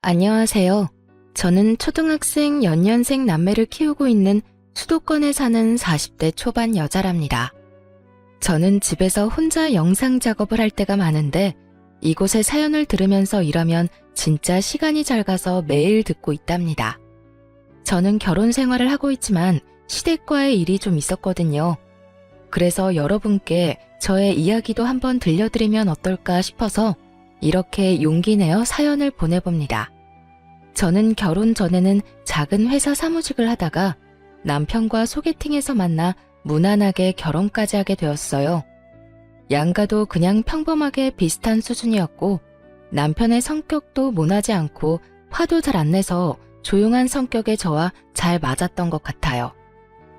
안녕하세요. 저는 초등학생 연년생 남매를 키우고 있는 수도권에 사는 40대 초반 여자랍니다. 저는 집에서 혼자 영상 작업을 할 때가 많은데 이곳의 사연을 들으면서 일하면 진짜 시간이 잘 가서 매일 듣고 있답니다. 저는 결혼 생활을 하고 있지만 시댁과의 일이 좀 있었거든요. 그래서 여러분께 저의 이야기도 한번 들려드리면 어떨까 싶어서 이렇게 용기 내어 사연을 보내봅니다. 저는 결혼 전에는 작은 회사 사무직을 하다가 남편과 소개팅에서 만나 무난하게 결혼까지 하게 되었어요. 양가도 그냥 평범하게 비슷한 수준이었고 남편의 성격도 모나지 않고 화도 잘 안 내서 조용한 성격의 저와 잘 맞았던 것 같아요.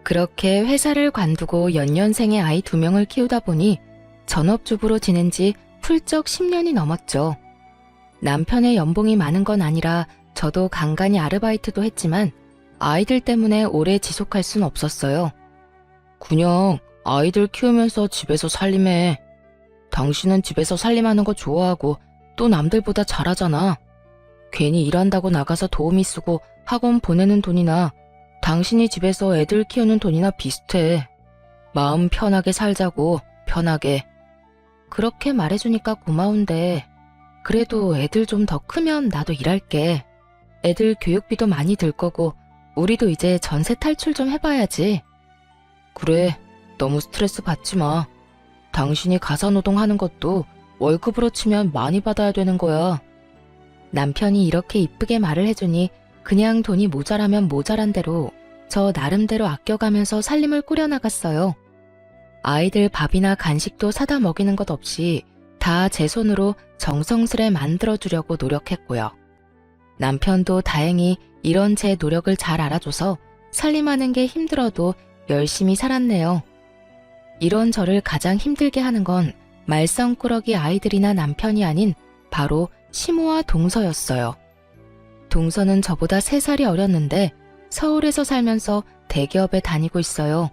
그렇게 회사를 관두고 연년생의 아이 2명을 키우다 보니 전업주부로 지낸 지 훌쩍 10년이 넘었죠. 남편의 연봉이 많은 건 아니라 저도 간간히 아르바이트도 했지만 아이들 때문에 오래 지속할 순 없었어요. 그냥 아이들 키우면서 집에서 살림해. 당신은 집에서 살림하는 거 좋아하고 또 남들보다 잘하잖아. 괜히 일한다고 나가서 도우미 쓰고 학원 보내는 돈이나 당신이 집에서 애들 키우는 돈이나 비슷해. 마음 편하게 살자고, 편하게. 그렇게 말해주니까 고마운데 그래도 애들 좀 더 크면 나도 일할게. 애들 교육비도 많이 들 거고 우리도 이제 전세 탈출 좀 해봐야지. 그래, 너무 스트레스 받지 마. 당신이 가사노동 하는 것도 월급으로 치면 많이 받아야 되는 거야. 남편이 이렇게 이쁘게 말을 해주니 그냥 돈이 모자라면 모자란 대로 저 나름대로 아껴가면서 살림을 꾸려나갔어요. 아이들 밥이나 간식도 사다 먹이는 것 없이 다 제 손으로 정성스레 만들어주려고 노력했고요. 남편도 다행히 이런 제 노력을 잘 알아줘서 살림하는 게 힘들어도 열심히 살았네요. 이런 저를 가장 힘들게 하는 건 말썽꾸러기 아이들이나 남편이 아닌 바로 시모와 동서였어요. 동서는 저보다 3살이 어렸는데 서울에서 살면서 대기업에 다니고 있어요.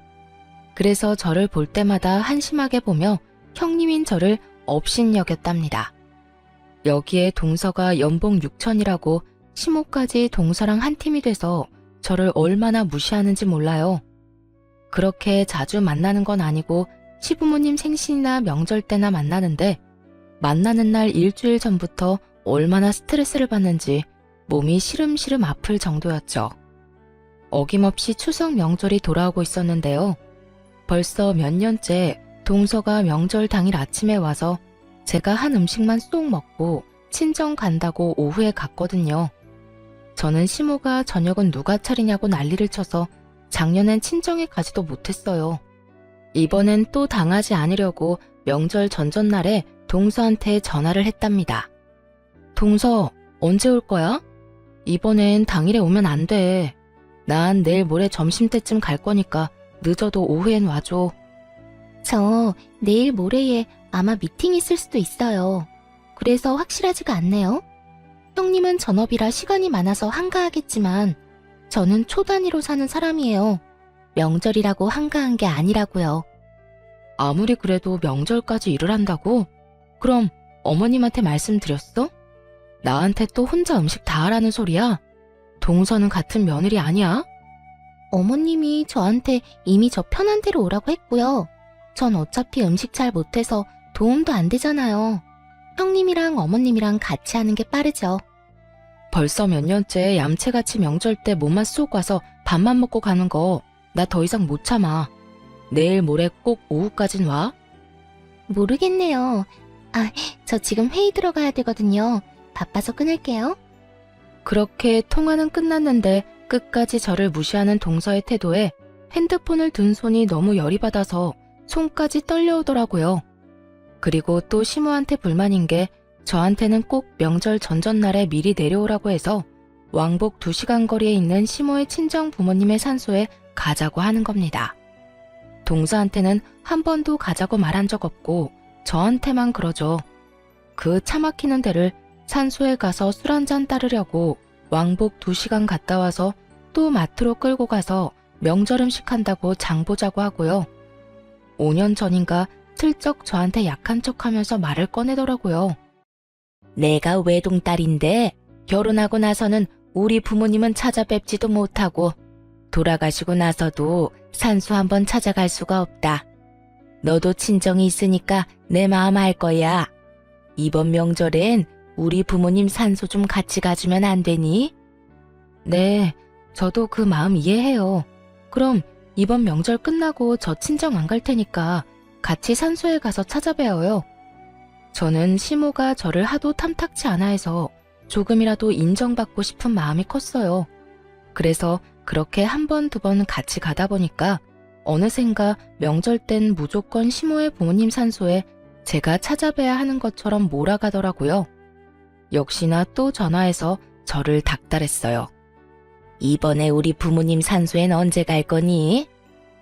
그래서 저를 볼 때마다 한심하게 보며 형님인 저를 업신여겼답니다. 여기에 동서가 연봉 6천이라고 시모까지 동서랑 한 팀이 돼서 저를 얼마나 무시하는지 몰라요. 그렇게 자주 만나는 건 아니고 시부모님 생신이나 명절 때나 만나는데 만나는 날 일주일 전부터 얼마나 스트레스를 받는지 몸이 시름시름 아플 정도였죠. 어김없이 추석 명절이 돌아오고 있었는데요. 벌써 몇 년째 동서가 명절 당일 아침에 와서 제가 한 음식만 쏙 먹고 친정 간다고 오후에 갔거든요. 저는 시모가 저녁은 누가 차리냐고 난리를 쳐서 작년엔 친정에 가지도 못했어요. 이번엔 또 당하지 않으려고 명절 전전날에 동서한테 전화를 했답니다. 동서, 언제 올 거야? 이번엔 당일에 오면 안 돼. 난 내일 모레 점심때쯤 갈 거니까 늦어도 오후엔 와줘. 저 내일 모레에 아마 미팅이 있을 수도 있어요. 그래서 확실하지가 않네요. 형님은 전업이라 시간이 많아서 한가하겠지만 저는 초 단위로 사는 사람이에요. 명절이라고 한가한 게 아니라고요. 아무리 그래도 명절까지 일을 한다고? 그럼 어머님한테 말씀드렸어? 나한테 또 혼자 음식 다 하라는 소리야? 동서는 같은 며느리 아니야? 어머님이 저한테 이미 저 편한 대로 오라고 했고요. 전 어차피 음식 잘 못해서 도움도 안 되잖아요. 형님이랑 어머님이랑 같이 하는 게 빠르죠. 벌써 몇 년째 얌체같이 명절 때 몸만 쏙 와서 밥만 먹고 가는 거 나 더 이상 못 참아. 내일 모레 꼭 오후까진 와. 모르겠네요. 저 지금 회의 들어가야 되거든요. 바빠서 끊을게요. 그렇게 통화는 끝났는데 끝까지 저를 무시하는 동서의 태도에 핸드폰을 든 손이 너무 열이 받아서 손까지 떨려오더라고요. 그리고 또 시모한테 불만인 게 저한테는 꼭 명절 전전날에 미리 내려오라고 해서 왕복 2시간 거리에 있는 시모의 친정 부모님의 산소에 가자고 하는 겁니다. 동서한테는 한 번도 가자고 말한 적 없고 저한테만 그러죠. 그 차 막히는 데를 산소에 가서 술 한잔 따르려고 왕복 2시간 갔다 와서 또 마트로 끌고 가서 명절 음식 한다고 장 보자고 하고요. 5년 전인가 슬쩍 저한테 약한 척하면서 말을 꺼내더라고요. 내가 외동딸인데 결혼하고 나서는 우리 부모님은 찾아뵙지도 못하고 돌아가시고 나서도 산소 한번 찾아갈 수가 없다. 너도 친정이 있으니까 내 마음 알 거야. 이번 명절엔 우리 부모님 산소 좀 같이 가주면 안 되니? 네, 저도 그 마음 이해해요. 그럼 이번 명절 끝나고 저 친정 안 갈 테니까 같이 산소에 가서 찾아뵈어요. 저는 시모가 저를 하도 탐탁치 않아 해서 조금이라도 인정받고 싶은 마음이 컸어요. 그래서 그렇게 한 번, 두 번 같이 가다 보니까 어느샌가 명절 땐 무조건 시모의 부모님 산소에 제가 찾아뵈야 하는 것처럼 몰아가더라고요. 역시나 또 전화해서 저를 닥달했어요. 이번에 우리 부모님 산소엔 언제 갈 거니?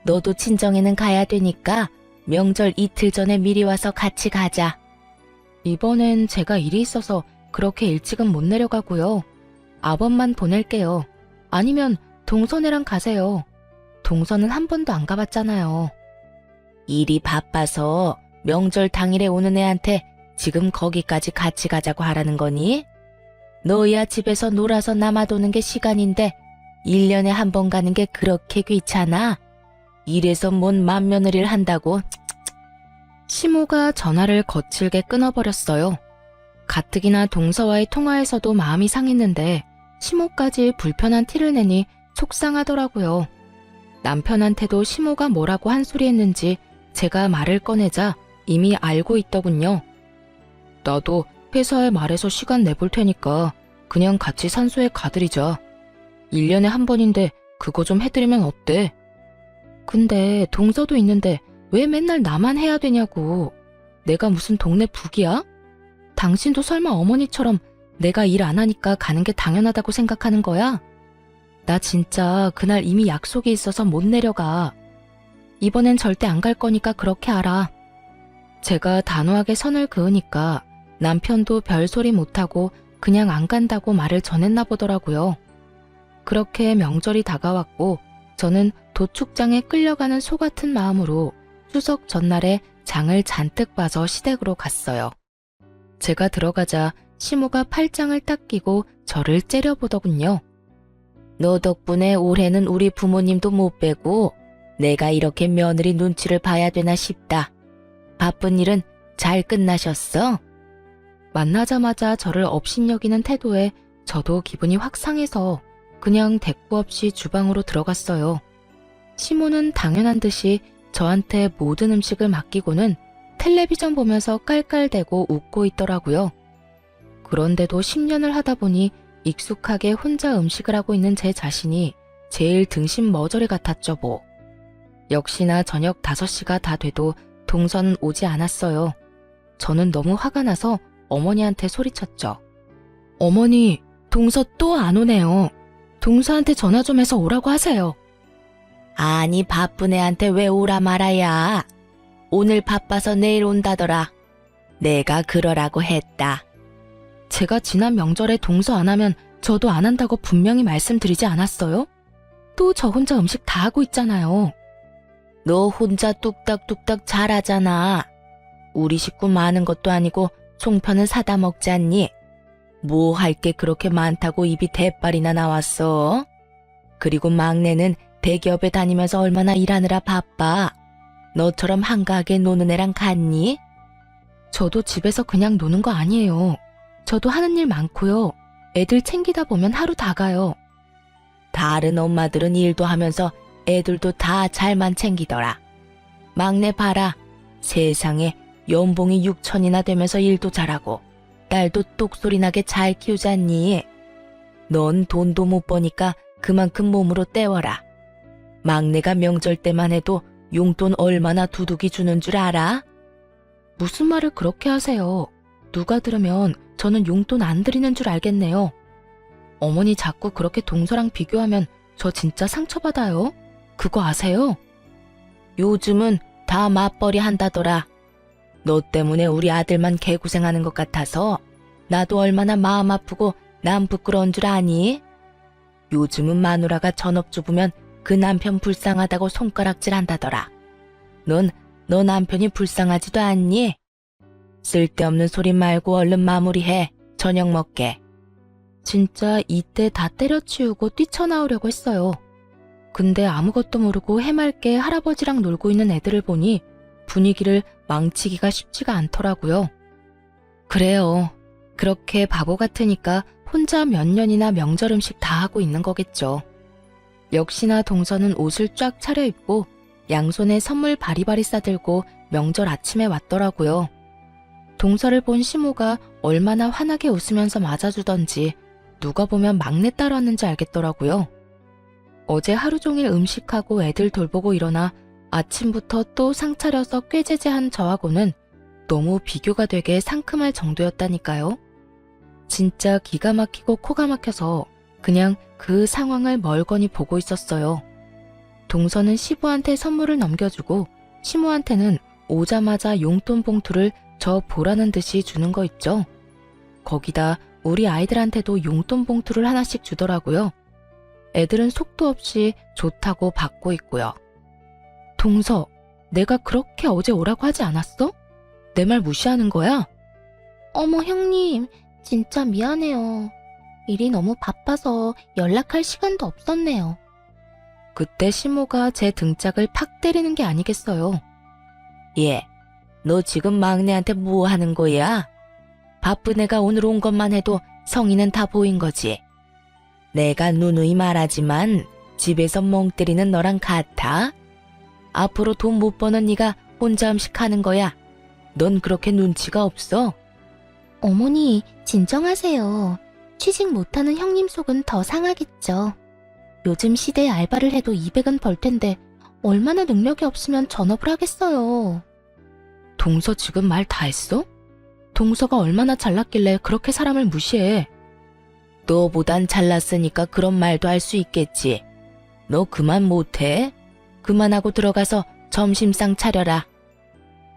너도 친정에는 가야 되니까 명절 이틀 전에 미리 와서 같이 가자. 이번엔 제가 일이 있어서 그렇게 일찍은 못 내려가고요. 아범만 보낼게요. 아니면 동선애랑 가세요. 동선은 한 번도 안 가봤잖아요. 일이 바빠서 명절 당일에 오는 애한테 지금 거기까지 같이 가자고 하라는 거니? 너야 집에서 놀아서 남아도는 게 시간인데 1년에 한 번 가는 게 그렇게 귀찮아? 이래서 뭔 맏며느리를 한다고? 시모가 전화를 거칠게 끊어버렸어요. 가뜩이나 동서와의 통화에서도 마음이 상했는데 시모까지 불편한 티를 내니 속상하더라고요. 남편한테도 시모가 뭐라고 한 소리 했는지 제가 말을 꺼내자 이미 알고 있더군요. 나도 회사에 말해서 시간 내볼 테니까 그냥 같이 산소에 가드리자. 1년에 한 번인데 그거 좀 해드리면 어때? 근데 동서도 있는데 왜 맨날 나만 해야 되냐고. 내가 무슨 동네 북이야? 당신도 설마 어머니처럼 내가 일 안 하니까 가는 게 당연하다고 생각하는 거야? 나 진짜 그날 이미 약속이 있어서 못 내려가. 이번엔 절대 안 갈 거니까 그렇게 알아. 제가 단호하게 선을 그으니까 남편도 별소리 못하고 그냥 안 간다고 말을 전했나 보더라고요. 그렇게 명절이 다가왔고 저는 도축장에 끌려가는 소 같은 마음으로 추석 전날에 장을 잔뜩 봐서 시댁으로 갔어요. 제가 들어가자 시모가 팔짱을 딱 끼고 저를 째려보더군요. 너 덕분에 올해는 우리 부모님도 못 뵈고 내가 이렇게 며느리 눈치를 봐야 되나 싶다. 바쁜 일은 잘 끝나셨어? 만나자마자 저를 업신여기는 태도에 저도 기분이 확 상해서 그냥 대꾸 없이 주방으로 들어갔어요. 시모는 당연한 듯이 저한테 모든 음식을 맡기고는 텔레비전 보면서 깔깔대고 웃고 있더라고요. 그런데도 10년을 하다 보니 익숙하게 혼자 음식을 하고 있는 제 자신이 제일 등신 머저리 같았죠 뭐. 역시나 저녁 5시가 다 돼도 동서는 오지 않았어요. 저는 너무 화가 나서 어머니한테 소리쳤죠. 어머니, 동서 또 안 오네요. 동서한테 전화 좀 해서 오라고 하세요. 아니 바쁜 애한테 왜 오라 말아야. 오늘 바빠서 내일 온다더라. 내가 그러라고 했다. 제가 지난 명절에 동서 안 하면 저도 안 한다고 분명히 말씀드리지 않았어요? 또 저 혼자 음식 다 하고 있잖아요. 너 혼자 뚝딱뚝딱 잘하잖아. 우리 식구 많은 것도 아니고 송편은 사다 먹지 않니? 뭐 할 게 그렇게 많다고 입이 대빨이나 나왔어? 그리고 막내는 대기업에 다니면서 얼마나 일하느라 바빠. 너처럼 한가하게 노는 애랑 같니? 저도 집에서 그냥 노는 거 아니에요. 저도 하는 일 많고요. 애들 챙기다 보면 하루 다 가요. 다른 엄마들은 일도 하면서 애들도 다 잘만 챙기더라. 막내 봐라. 세상에 연봉이 6천이나 되면서 일도 잘하고 딸도 똑소리 나게 잘 키우잖니. 넌 돈도 못 버니까 그만큼 몸으로 때워라. 막내가 명절 때만 해도 용돈 얼마나 두둑이 주는 줄 알아? 무슨 말을 그렇게 하세요? 누가 들으면 저는 용돈 안 드리는 줄 알겠네요. 어머니 자꾸 그렇게 동서랑 비교하면 저 진짜 상처받아요. 그거 아세요? 요즘은 다 맞벌이 한다더라. 너 때문에 우리 아들만 개고생하는 것 같아서 나도 얼마나 마음 아프고 남 부끄러운 줄 아니? 요즘은 마누라가 전업주부면 그 남편 불쌍하다고 손가락질 한다더라. 넌 너 남편이 불쌍하지도 않니? 쓸데없는 소리 말고 얼른 마무리해. 저녁 먹게. 진짜 이때 다 때려치우고 뛰쳐나오려고 했어요. 근데 아무것도 모르고 해맑게 할아버지랑 놀고 있는 애들을 보니 분위기를 망치기가 쉽지가 않더라고요. 그래요. 그렇게 바보 같으니까 혼자 몇 년이나 명절 음식 다 하고 있는 거겠죠. 역시나 동서는 옷을 쫙 차려입고 양손에 선물 바리바리 싸들고 명절 아침에 왔더라고요. 동서를 본 시모가 얼마나 환하게 웃으면서 맞아주던지 누가 보면 막내딸 왔는지 알겠더라고요. 어제 하루 종일 음식하고 애들 돌보고 일어나 아침부터 또 상 차려서 꾀제제한 저하고는 너무 비교가 되게 상큼할 정도였다니까요. 진짜 기가 막히고 코가 막혀서 그냥 그 상황을 멀거니 보고 있었어요. 동서는 시부한테 선물을 넘겨주고 시모한테는 오자마자 용돈 봉투를 저 보라는 듯이 주는 거 있죠. 거기다 우리 아이들한테도 용돈 봉투를 하나씩 주더라고요. 애들은 속도 없이 좋다고 받고 있고요. 동서, 내가 그렇게 어제 오라고 하지 않았어? 내 말 무시하는 거야? 어머, 형님, 진짜 미안해요. 일이 너무 바빠서 연락할 시간도 없었네요. 그때 시모가 제 등짝을 팍 때리는 게 아니겠어요. 얘, 너 지금 막내한테 뭐 하는 거야? 바쁜 애가 오늘 온 것만 해도 성의는 다 보인 거지. 내가 누누이 말하지만 집에서 멍 때리는 너랑 같아? 앞으로 돈 못 버는 네가 혼자 음식하는 거야. 넌 그렇게 눈치가 없어? 어머니, 진정하세요. 취직 못하는 형님 속은 더 상하겠죠. 요즘 시대에 알바를 해도 200은 벌 텐데 얼마나 능력이 없으면 전업을 하겠어요. 동서 지금 말 다 했어? 동서가 얼마나 잘났길래 그렇게 사람을 무시해? 너보단 잘났으니까 그런 말도 할 수 있겠지. 너 그만 못해? 그만하고 들어가서 점심상 차려라.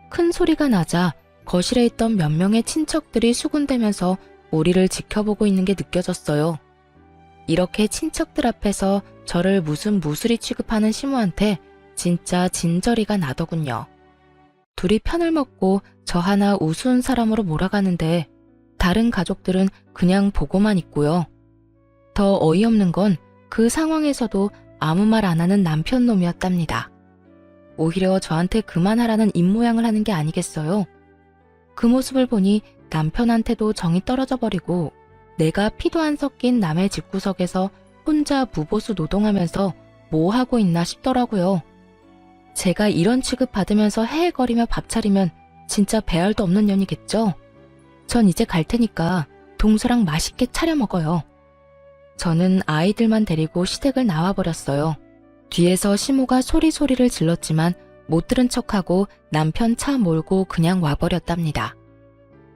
큰 소리가 나자 거실에 있던 몇 명의 친척들이 수군대면서 우리를 지켜보고 있는 게 느껴졌어요. 이렇게 친척들 앞에서 저를 무슨 무술이 취급하는 시모한테 진짜 진저리가 나더군요. 둘이 편을 먹고 저 하나 우스운 사람으로 몰아가는데 다른 가족들은 그냥 보고만 있고요. 더 어이없는 건 그 상황에서도 아무 말 안 하는 남편 놈이었답니다. 오히려 저한테 그만하라는 입모양을 하는 게 아니겠어요. 그 모습을 보니 남편한테도 정이 떨어져 버리고 내가 피도 안 섞인 남의 집구석에서 혼자 무보수 노동하면서 뭐 하고 있나 싶더라고요. 제가 이런 취급 받으면서 헤헤거리며 밥 차리면 진짜 배알도 없는 년이겠죠? 전 이제 갈 테니까 동서랑 맛있게 차려 먹어요. 저는 아이들만 데리고 시댁을 나와버렸어요. 뒤에서 시모가 소리소리를 질렀지만 못 들은 척하고 남편 차 몰고 그냥 와버렸답니다.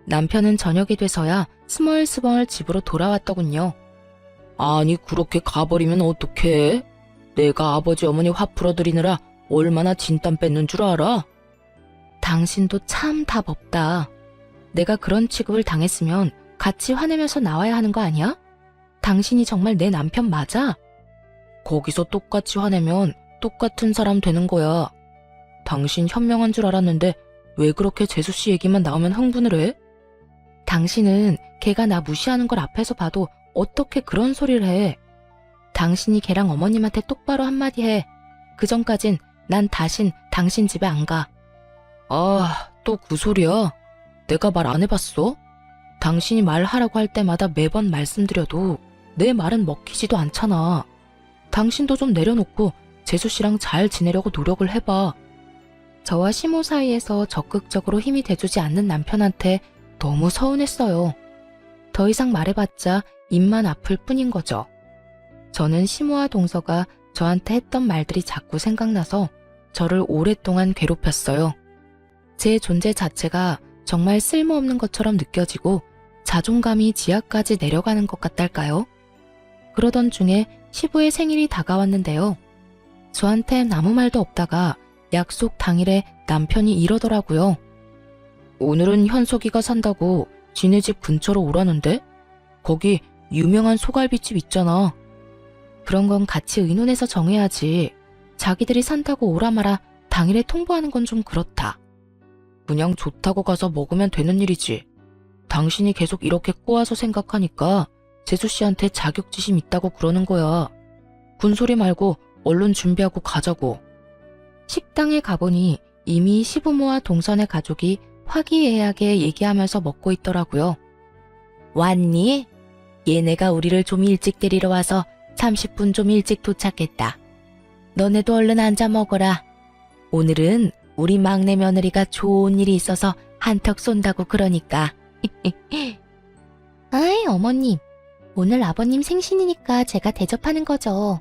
남편은 저녁이 돼서야 스멀스멀 집으로 돌아왔더군요. 아니 그렇게 가버리면 어떡해? 내가 아버지 어머니 화 풀어드리느라 얼마나 진땀 뺏는 줄 알아? 당신도 참 답 없다. 내가 그런 취급을 당했으면 같이 화내면서 나와야 하는 거 아니야? 당신이 정말 내 남편 맞아? 거기서 똑같이 화내면 똑같은 사람 되는 거야. 당신 현명한 줄 알았는데 왜 그렇게 재수씨 얘기만 나오면 흥분을 해? 당신은 걔가 나 무시하는 걸 앞에서 봐도 어떻게 그런 소리를 해? 당신이 걔랑 어머님한테 똑바로 한마디 해. 그 전까진 난 다신 당신 집에 안 가. 아, 또 그 소리야? 내가 말 안 해봤어? 당신이 말하라고 할 때마다 매번 말씀드려도 내 말은 먹히지도 않잖아. 당신도 좀 내려놓고 재수씨랑 잘 지내려고 노력을 해봐. 저와 시모 사이에서 적극적으로 힘이 돼주지 않는 남편한테 너무 서운했어요. 더 이상 말해봤자 입만 아플 뿐인 거죠. 저는 시모와 동서가 저한테 했던 말들이 자꾸 생각나서 저를 오랫동안 괴롭혔어요. 제 존재 자체가 정말 쓸모없는 것처럼 느껴지고 자존감이 지하까지 내려가는 것 같달까요? 그러던 중에 시부의 생일이 다가왔는데요. 저한텐 아무 말도 없다가 약속 당일에 남편이 이러더라고요. 오늘은 현석이가 산다고 지네 집 근처로 오라는데? 거기 유명한 소갈비집 있잖아. 그런 건 같이 의논해서 정해야지. 자기들이 산다고 오라 마라 당일에 통보하는 건 좀 그렇다. 그냥 좋다고 가서 먹으면 되는 일이지. 당신이 계속 이렇게 꼬아서 생각하니까 재수 씨한테 자격지심 있다고 그러는 거야. 군소리 말고 얼른 준비하고 가자고. 식당에 가보니 이미 시부모와 동선의 가족이 화기애애하게 얘기하면서 먹고 있더라고요. 왔니? 얘네가 우리를 좀 일찍 데리러 와서 30분 좀 일찍 도착했다. 너네도 얼른 앉아 먹어라. 오늘은 우리 막내 며느리가 좋은 일이 있어서 한턱 쏜다고 그러니까. 아이, 어머님. 오늘 아버님 생신이니까 제가 대접하는 거죠.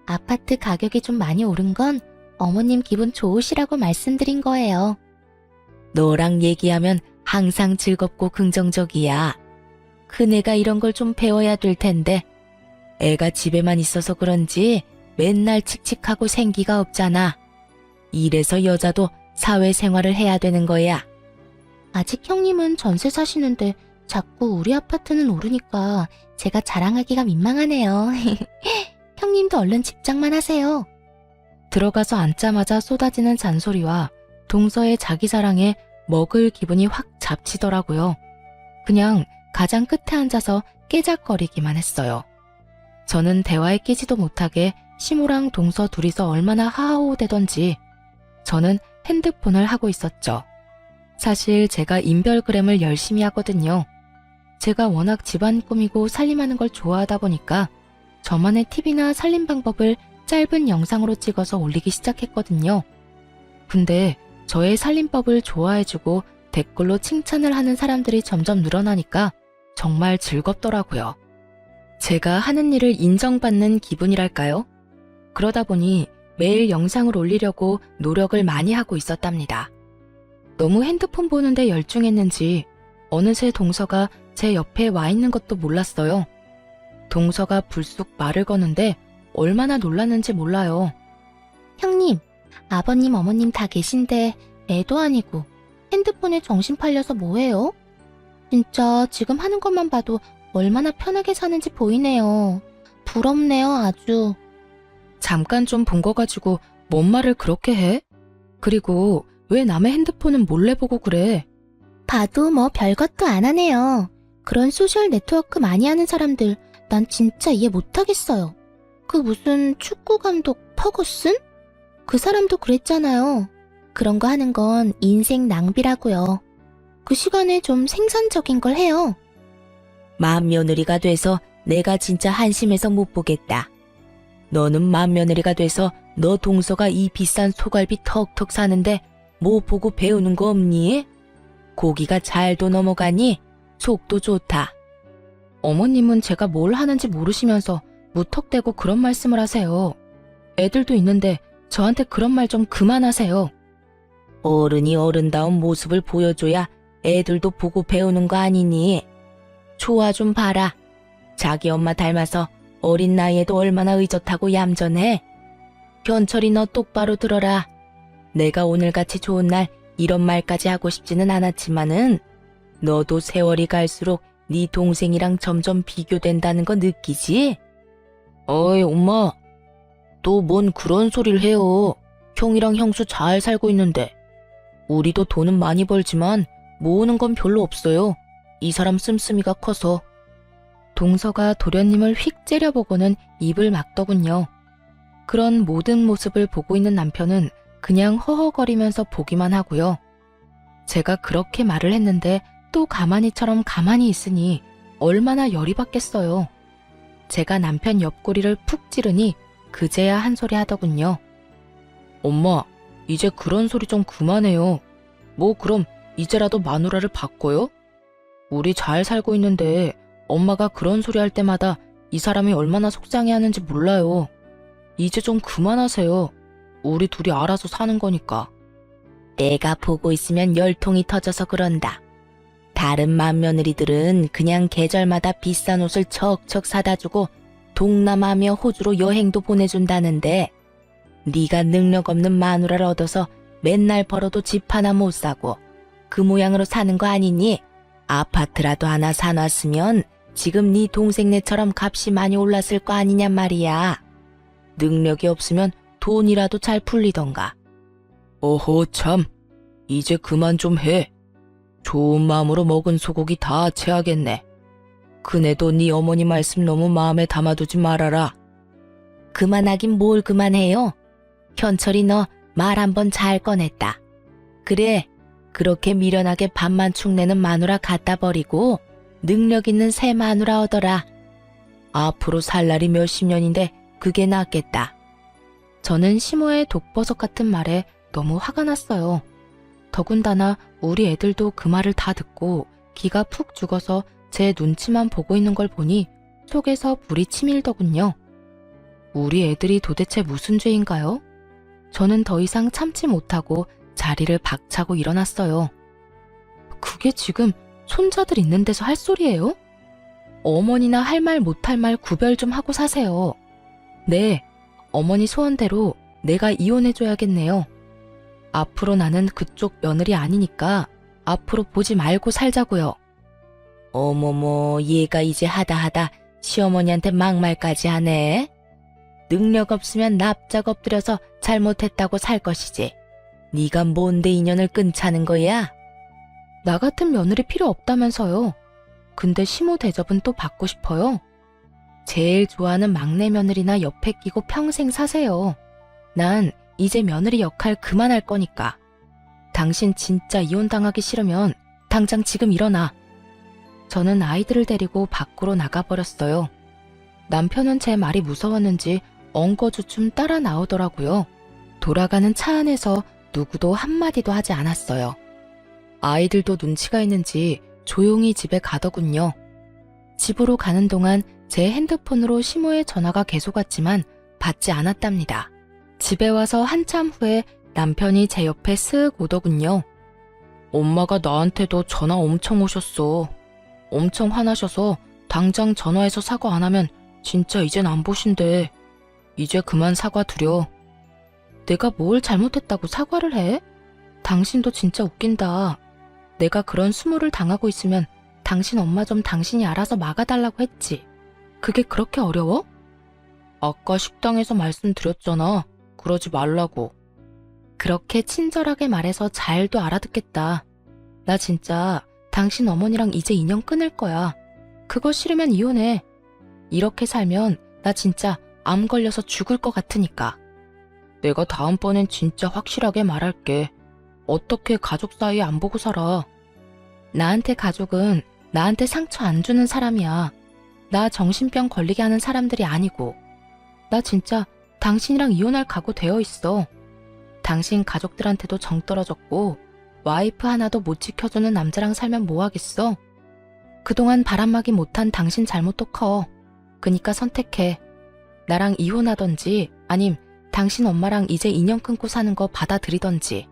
아파트 가격이 좀 많이 오른 건 어머님 기분 좋으시라고 말씀드린 거예요. 너랑 얘기하면 항상 즐겁고 긍정적이야. 큰애가 이런 걸 좀 배워야 될 텐데. 애가 집에만 있어서 그런지 맨날 칙칙하고 생기가 없잖아. 이래서 여자도 사회생활을 해야 되는 거야. 아직 형님은 전세 사시는데 자꾸 우리 아파트는 오르니까 제가 자랑하기가 민망하네요. 형님도 얼른 집장만 하세요. 들어가서 앉자마자 쏟아지는 잔소리와 동서의 자기 자랑에 먹을 기분이 확 잡치더라고요. 그냥 가장 끝에 앉아서 깨작거리기만 했어요. 저는 대화에 끼지도 못하게 시모랑 동서 둘이서 얼마나 하하호호대던지 저는 핸드폰을 하고 있었죠. 사실 제가 인별그램을 열심히 하거든요. 제가 워낙 집안 꾸미고 살림하는 걸 좋아하다 보니까 저만의 팁이나 살림 방법을 짧은 영상으로 찍어서 올리기 시작했거든요. 근데 저의 살림법을 좋아해주고 댓글로 칭찬을 하는 사람들이 점점 늘어나니까 정말 즐겁더라고요. 제가 하는 일을 인정받는 기분이랄까요? 그러다 보니 매일 영상을 올리려고 노력을 많이 하고 있었답니다. 너무 핸드폰 보는데 열중했는지 어느새 동서가 제 옆에 와 있는 것도 몰랐어요. 동서가 불쑥 말을 거는데 얼마나 놀랐는지 몰라요. 형님, 아버님, 어머님 다 계신데 애도 아니고 핸드폰에 정신 팔려서 뭐해요? 진짜 지금 하는 것만 봐도 얼마나 편하게 사는지 보이네요. 부럽네요, 아주. 잠깐 좀 본 거 가지고 뭔 말을 그렇게 해? 그리고 왜 남의 핸드폰은 몰래 보고 그래? 봐도 뭐 별것도 안 하네요. 그런 소셜 네트워크 많이 하는 사람들 난 진짜 이해 못하겠어요. 그 무슨 축구 감독 퍼거슨? 그 사람도 그랬잖아요. 그런 거 하는 건 인생 낭비라고요. 그 시간에 좀 생산적인 걸 해요. 맏며느리가 돼서 내가 진짜 한심해서 못 보겠다. 너는 맏며느리가 돼서 너 동서가 이 비싼 소갈비 턱턱 사는데 뭐 보고 배우는 거 없니? 고기가 잘도 넘어가니? 속도 좋다. 어머님은 제가 뭘 하는지 모르시면서 무턱대고 그런 말씀을 하세요. 애들도 있는데 저한테 그런 말 좀 그만하세요. 어른이 어른다운 모습을 보여줘야 애들도 보고 배우는 거 아니니? 좋아 좀 봐라. 자기 엄마 닮아서 어린 나이에도 얼마나 의젓하고 얌전해. 현철이 너 똑바로 들어라. 내가 오늘같이 좋은 날 이런 말까지 하고 싶지는 않았지만은 너도 세월이 갈수록 네 동생이랑 점점 비교된다는 거 느끼지? 어이 엄마, 또 뭔 그런 소리를 해요. 형이랑 형수 잘 살고 있는데. 우리도 돈은 많이 벌지만 모으는 건 별로 없어요. 이 사람 씀씀이가 커서. 동서가 도련님을 휙 째려보고는 입을 막더군요. 그런 모든 모습을 보고 있는 남편은 그냥 허허거리면서 보기만 하고요. 제가 그렇게 말을 했는데 또 가만히처럼 가만히 있으니 얼마나 열이 받겠어요. 제가 남편 옆구리를 푹 찌르니 그제야 한 소리 하더군요. 엄마, 이제 그런 소리 좀 그만해요. 뭐 그럼 이제라도 마누라를 바꿔요? 우리 잘 살고 있는데 엄마가 그런 소리 할 때마다 이 사람이 얼마나 속상해하는지 몰라요. 이제 좀 그만하세요. 우리 둘이 알아서 사는 거니까. 내가 보고 있으면 열통이 터져서 그런다. 다른 맏며느리들은 그냥 계절마다 비싼 옷을 척척 사다 주고 동남아며 호주로 여행도 보내준다는데 네가 능력 없는 마누라를 얻어서 맨날 벌어도 집 하나 못 사고 그 모양으로 사는 거 아니니? 아파트라도 하나 사놨으면 지금 네 동생네처럼 값이 많이 올랐을 거 아니냔 말이야. 능력이 없으면 돈이라도 잘 풀리던가. 어허 참, 이제 그만 좀 해. 좋은 마음으로 먹은 소고기 다 체하겠네. 그네도 네 어머니 말씀 너무 마음에 담아두지 말아라. 그만하긴 뭘 그만해요. 현철이 너 말 한번 잘 꺼냈다. 그래, 그렇게 미련하게 밥만 축내는 마누라 갖다 버리고 능력 있는 새 마누라 얻어라. 앞으로 살 날이 몇십 년인데 그게 낫겠다. 저는 시모의 독버섯 같은 말에 너무 화가 났어요. 더군다나 우리 애들도 그 말을 다 듣고 기가 푹 죽어서 제 눈치만 보고 있는 걸 보니 속에서 불이 치밀더군요. 우리 애들이 도대체 무슨 죄인가요? 저는 더 이상 참지 못하고 자리를 박차고 일어났어요. 그게 지금 손자들 있는 데서 할 소리예요? 어머니나 할 말 못할 말 구별 좀 하고 사세요. 네, 어머니 소원대로 내가 이혼해줘야겠네요. 앞으로 나는 그쪽 며느리 아니니까 앞으로 보지 말고 살자고요. 어머머, 얘가 이제 하다 시어머니한테 막말까지 하네. 능력 없으면 납작 엎드려서 잘못했다고 살 것이지. 네가 뭔데 인연을 끊자는 거야? 나 같은 며느리 필요 없다면서요. 근데 시모 대접은 또 받고 싶어요. 제일 좋아하는 막내 며느리나 옆에 끼고 평생 사세요. 난 이제 며느리 역할 그만할 거니까. 당신 진짜 이혼당하기 싫으면 당장 지금 일어나. 저는 아이들을 데리고 밖으로 나가버렸어요. 남편은 제 말이 무서웠는지 엉거주춤 따라 나오더라고요. 돌아가는 차 안에서 누구도 한마디도 하지 않았어요. 아이들도 눈치가 있는지 조용히 집에 가더군요. 집으로 가는 동안 제 핸드폰으로 시모의 전화가 계속 왔지만 받지 않았답니다. 집에 와서 한참 후에 남편이 제 옆에 쓱 오더군요. 엄마가 나한테도 전화 엄청 오셨어. 엄청 화나셔서 당장 전화해서 사과 안 하면 진짜 이젠 안 보신대. 이제 그만 사과드려. 내가 뭘 잘못했다고 사과를 해? 당신도 진짜 웃긴다. 내가 그런 수모를 당하고 있으면 당신 엄마 좀 당신이 알아서 막아달라고 했지. 그게 그렇게 어려워? 아까 식당에서 말씀드렸잖아. 그러지 말라고. 그렇게 친절하게 말해서 잘도 알아듣겠다. 나 진짜 당신 어머니랑 이제 인연 끊을 거야. 그거 싫으면 이혼해. 이렇게 살면 나 진짜 암 걸려서 죽을 것 같으니까. 내가 다음번엔 진짜 확실하게 말할게. 어떻게 가족 사이에 안 보고 살아. 나한테 가족은 나한테 상처 안 주는 사람이야. 나 정신병 걸리게 하는 사람들이 아니고. 나 진짜 당신이랑 이혼할 각오 되어 있어. 당신 가족들한테도 정 떨어졌고 와이프 하나도 못 지켜주는 남자랑 살면 뭐 하겠어? 그동안 바람막이 못한 당신 잘못도 커. 그니까 선택해. 나랑 이혼하던지 아님 당신 엄마랑 이제 인연 끊고 사는 거 받아들이던지.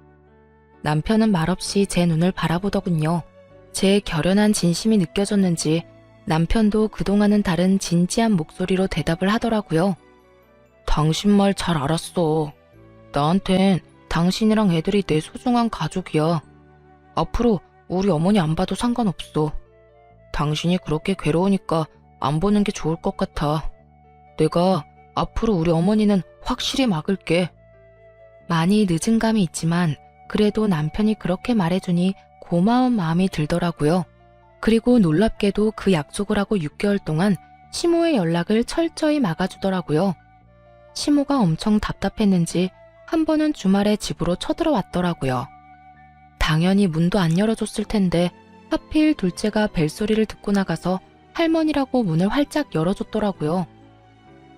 남편은 말없이 제 눈을 바라보더군요. 제 결연한 진심이 느껴졌는지 남편도 그동안은 다른 진지한 목소리로 대답을 하더라고요. 당신 말 잘 알았어. 나한텐 당신이랑 애들이 내 소중한 가족이야. 앞으로 우리 어머니 안 봐도 상관없어. 당신이 그렇게 괴로우니까 안 보는 게 좋을 것 같아. 내가 앞으로 우리 어머니는 확실히 막을게. 많이 늦은 감이 있지만 그래도 남편이 그렇게 말해주니 고마운 마음이 들더라고요. 그리고 놀랍게도 그 약속을 하고 6개월 동안 시모의 연락을 철저히 막아주더라고요. 시모가 엄청 답답했는지 한 번은 주말에 집으로 쳐들어왔더라고요. 당연히 문도 안 열어줬을 텐데 하필 둘째가 벨소리를 듣고 나가서 할머니라고 문을 활짝 열어줬더라고요.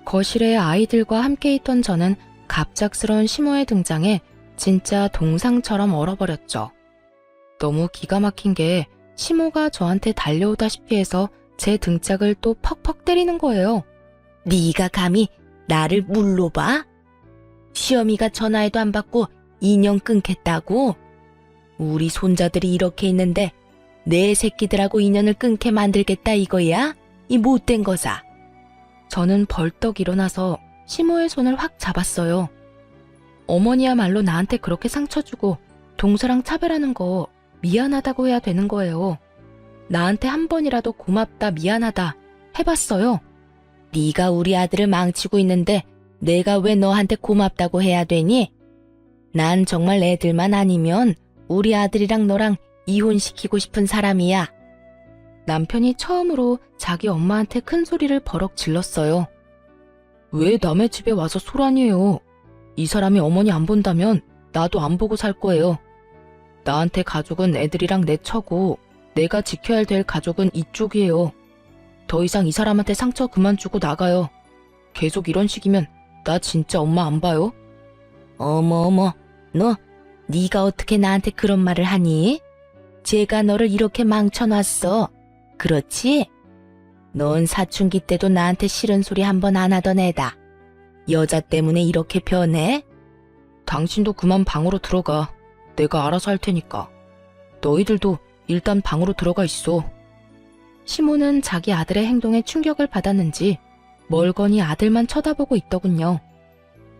거실에 아이들과 함께 있던 저는 갑작스러운 시모의 등장에 진짜 동상처럼 얼어버렸죠. 너무 기가 막힌 게 시모가 저한테 달려오다시피 해서 제 등짝을 또 퍽퍽 때리는 거예요. 네가 감히 나를 물로 봐? 시어미가 전화해도 안 받고 인연 끊겠다고? 우리 손자들이 이렇게 있는데 내 새끼들하고 인연을 끊게 만들겠다 이거야? 이 못된 거사. 저는 벌떡 일어나서 시모의 손을 확 잡았어요. 어머니야말로 나한테 그렇게 상처 주고 동서랑 차별하는 거 미안하다고 해야 되는 거예요. 나한테 한 번이라도 고맙다 미안하다 해봤어요. 네가 우리 아들을 망치고 있는데 내가 왜 너한테 고맙다고 해야 되니? 난 정말 애들만 아니면 우리 아들이랑 너랑 이혼시키고 싶은 사람이야. 남편이 처음으로 자기 엄마한테 큰 소리를 버럭 질렀어요. 왜 남의 집에 와서 소란이에요? 이 사람이 어머니 안 본다면 나도 안 보고 살 거예요. 나한테 가족은 애들이랑 내 처고 내가 지켜야 될 가족은 이쪽이에요. 더 이상 이 사람한테 상처 그만 주고 나가요. 계속 이런 식이면 나 진짜 엄마 안 봐요. 어머, 너 네가 어떻게 나한테 그런 말을 하니? 제가 너를 이렇게 망쳐놨어. 그렇지? 넌 사춘기 때도 나한테 싫은 소리 한 번 안 하던 애다. 여자 때문에 이렇게 변해? 당신도 그만 방으로 들어가. 내가 알아서 할 테니까. 너희들도 일단 방으로 들어가 있어. 시모는 자기 아들의 행동에 충격을 받았는지 멀거니 아들만 쳐다보고 있더군요.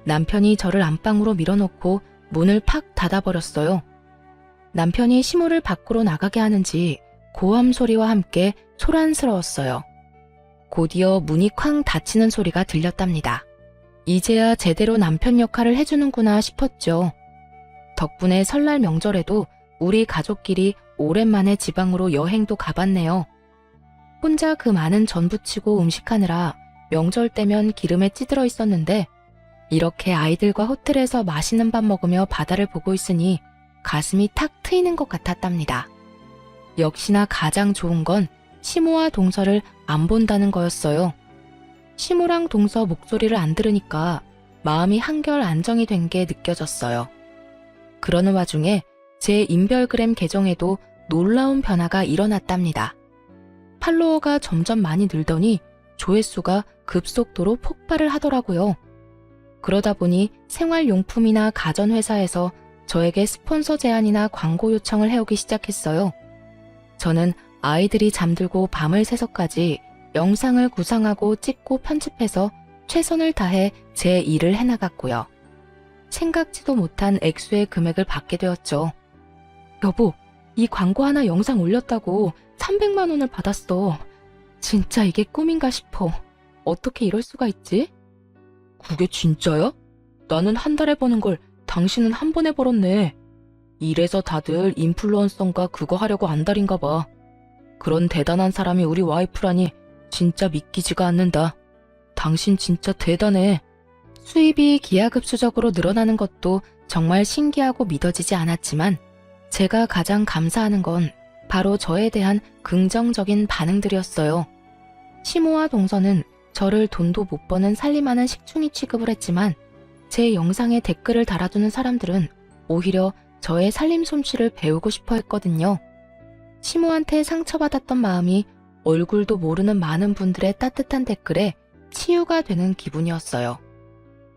남편이 저를 안방으로 밀어넣고 문을 팍 닫아버렸어요. 남편이 시모를 밖으로 나가게 하는지 고함 소리와 함께 소란스러웠어요. 곧이어 문이 쾅 닫히는 소리가 들렸답니다. 이제야 제대로 남편 역할을 해주는구나 싶었죠. 덕분에 설날 명절에도 우리 가족끼리 오랜만에 지방으로 여행도 가봤네요. 혼자 그 많은 전 부치고 음식하느라 명절 때면 기름에 찌들어 있었는데 이렇게 아이들과 호텔에서 맛있는 밥 먹으며 바다를 보고 있으니 가슴이 탁 트이는 것 같았답니다. 역시나 가장 좋은 건 시모와 동서를 안 본다는 거였어요. 시모랑 동서 목소리를 안 들으니까 마음이 한결 안정이 된 게 느껴졌어요. 그러는 와중에 제 인별그램 계정에도 놀라운 변화가 일어났답니다. 팔로워가 점점 많이 늘더니 조회수가 급속도로 폭발을 하더라고요. 그러다 보니 생활용품이나 가전회사에서 저에게 스폰서 제안이나 광고 요청을 해오기 시작했어요. 저는 아이들이 잠들고 밤을 새서까지 영상을 구상하고 찍고 편집해서 최선을 다해 제 일을 해나갔고요. 생각지도 못한 액수의 금액을 받게 되었죠. 여보, 이 광고 하나 영상 올렸다고 300만 원을 받았어. 진짜 이게 꿈인가 싶어. 어떻게 이럴 수가 있지? 그게 진짜야? 나는 한 달에 버는 걸 당신은 한 번에 벌었네. 이래서 다들 인플루언서인가 그거 하려고 안달인가 봐. 그런 대단한 사람이 우리 와이프라니 진짜 믿기지가 않는다. 당신 진짜 대단해. 수입이 기하급수적으로 늘어나는 것도 정말 신기하고 믿어지지 않았지만 제가 가장 감사하는 건 바로 저에 대한 긍정적인 반응들이었어요. 시모와 동서는 저를 돈도 못 버는 살림하는 식충이 취급을 했지만 제 영상에 댓글을 달아주는 사람들은 오히려 저의 살림 솜씨를 배우고 싶어 했거든요. 시모한테 상처받았던 마음이 얼굴도 모르는 많은 분들의 따뜻한 댓글에 치유가 되는 기분이었어요.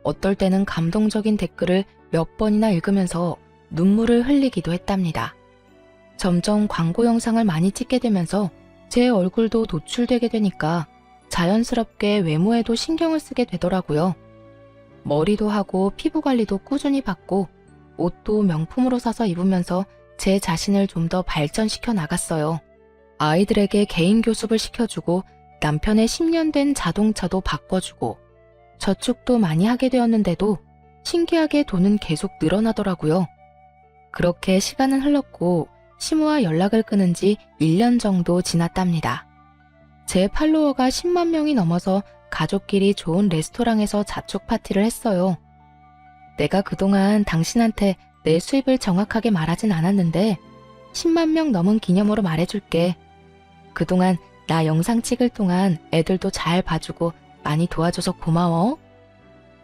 어떨 때는 감동적인 댓글을 몇 번이나 읽으면서 눈물을 흘리기도 했답니다. 점점 광고 영상을 많이 찍게 되면서 제 얼굴도 노출되게 되니까 자연스럽게 외모에도 신경을 쓰게 되더라고요. 머리도 하고 피부 관리도 꾸준히 받고 옷도 명품으로 사서 입으면서 제 자신을 좀 더 발전시켜 나갔어요. 아이들에게 개인 교습을 시켜주고 남편의 10년 된 자동차도 바꿔주고 저축도 많이 하게 되었는데도 신기하게 돈은 계속 늘어나더라고요. 그렇게 시간은 흘렀고 시모와 연락을 끊은 지 1년 정도 지났답니다. 제 팔로워가 10만 명이 넘어서 가족끼리 좋은 레스토랑에서 자축 파티를 했어요. 내가 그동안 당신한테 내 수입을 정확하게 말하진 않았는데 10만 명 넘은 기념으로 말해줄게. 그동안 나 영상 찍을 동안 애들도 잘 봐주고 많이 도와줘서 고마워.